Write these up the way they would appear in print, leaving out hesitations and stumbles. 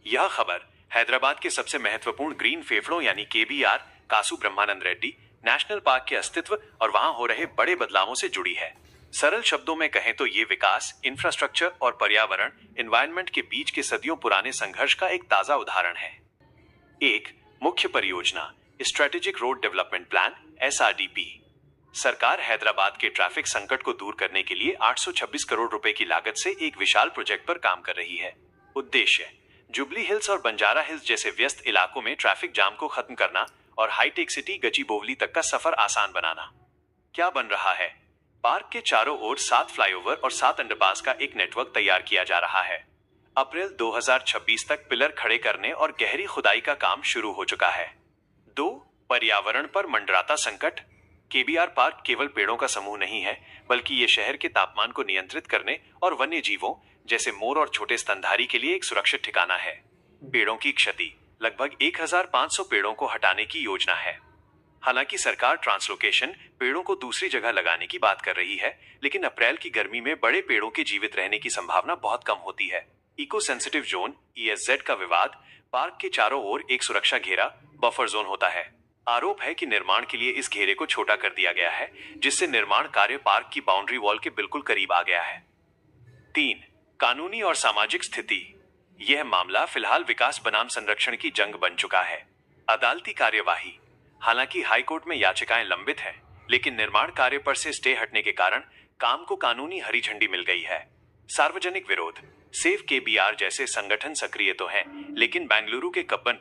यह खबर हैदराबाद के सबसे महत्वपूर्ण ग्रीन फेफड़ों यानी केबीआर कासु ब्रह्मानंद रेड्डी नेशनल पार्क के अस्तित्व और वहां हो रहे बड़े बदलावों से जुड़ी है। सरल शब्दों में कहें तो ये विकास, इंफ्रास्ट्रक्चर और पर्यावरण एनवायरनमेंट के बीच के सदियों पुराने संघर्ष का एक ताजा उदाहरण है। एक मुख्य परियोजना strategic road development plan SRDP। सरकार हैदराबाद के ट्रैफिक संकट को दूर करने के लिए 826 करोड़ रुपए की लागत से एक विशाल प्रोजेक्ट पर काम कर रही है। उद्देश्य जुबली हिल्स और बंजारा हिल्स जैसे व्यस्त इलाकों में ट्रैफिक जाम को खत्म करना और हाईटेक सिटी गचीबोवली तक का सफर आसान बनाना। क्या बन रहा है? पार्क के चारों ओर 7 फ्लाईओवर और 7 अंडरपास का एक नेटवर्क तैयार किया जा रहा है। अप्रैल 2026 तक पिलर खड़े करने और गहरी खुदाई का काम शुरू हो चुका है। 2 पर्यावरण पर मंडराता संकट। केबीआर पार्क केवल पेड़ों का समूह नहीं है, बल्कि ये शहर के तापमान को नियंत्रित करने और वन्य जीवों जैसे मोर और छोटे स्तनधारी के लिए एक सुरक्षित ठिकाना है। पेड़ों की क्षति, लगभग 1500 पेड़ों को हटाने की योजना है। हालांकि सरकार ट्रांसलोकेशन पेड़ों को दूसरी जगह लगाने की बात कर रही है, लेकिन अप्रैल की गर्मी में बड़े पेड़ों के जीवित रहने की संभावना बहुत कम होती है। इको सेंसिटिव जोन ESZ का विवाद, पार्क के चारों ओर एक सुरक्षा घेरा बफर जोन होता है। आरोप है कि निर्माण के लिए इस घेरे को छोटा कर दिया गया है, जिससे निर्माण कार्य पार्क की बाउंड्री वॉल के बिल्कुल करीब आ गया है। 3 कानूनी और सामाजिक स्थिति। यह मामला फिलहाल विकास बनाम संरक्षण की जंग बन चुका है। अदालती कार्यवाही। हालांकि हाईकोर्ट में याचिकाएं लंबित हैं, लेकिन निर्माण कार्य पर से स्टे हटने के कारण काम को कानूनी हरी झंडी मिल गई है। सार्वजनिक विरोध। सेव केबीआर जैसे संगठन सक्रिय तो हैं, लेकिन बेंगलुरु के कब्बन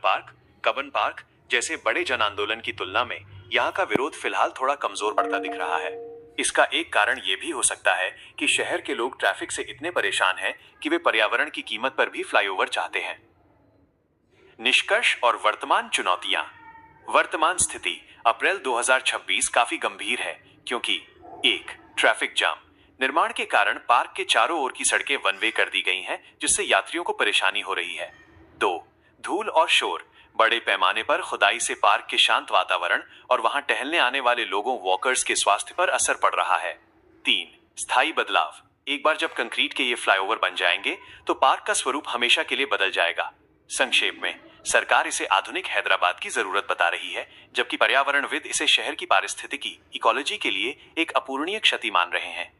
पार्क जैसे बड़े जन आंदोलन की तुलना में यहाँ का विरोध फिलहाल थोड़ा कमजोर पड़ता दिख रहा है। इसका एक कारण यह भी हो सकता है कि शहर के लोग ट्रैफिक से इतने परेशान हैं कि वे पर्यावरण की कीमत पर भी फ्लाईओवर चाहते हैं। निष्कर्ष और वर्तमान चुनौतियां। वर्तमान स्थिति अप्रैल 2026 काफी गंभीर है, क्योंकि 1 ट्रैफिक जाम। निर्माण के कारण पार्क के चारों ओर की सड़कें वन वे कर दी गई हैं, जिससे यात्रियों को परेशानी हो रही है। 2 धूल और शोर। बड़े पैमाने पर खुदाई से पार्क के शांत वातावरण और वहां टहलने आने वाले लोगों वॉकर्स के स्वास्थ्य पर असर पड़ रहा है। 3 स्थायी बदलाव। एक बार जब कंक्रीट के ये फ्लाईओवर बन जाएंगे तो पार्क का स्वरूप हमेशा के लिए बदल जाएगा। संक्षेप में, सरकार इसे आधुनिक हैदराबाद की जरूरत बता रही है, जबकि पर्यावरणविद इसे शहर की पारिस्थितिकी इकोलॉजी के लिए एक अपूरणीय क्षति मान रहे हैं।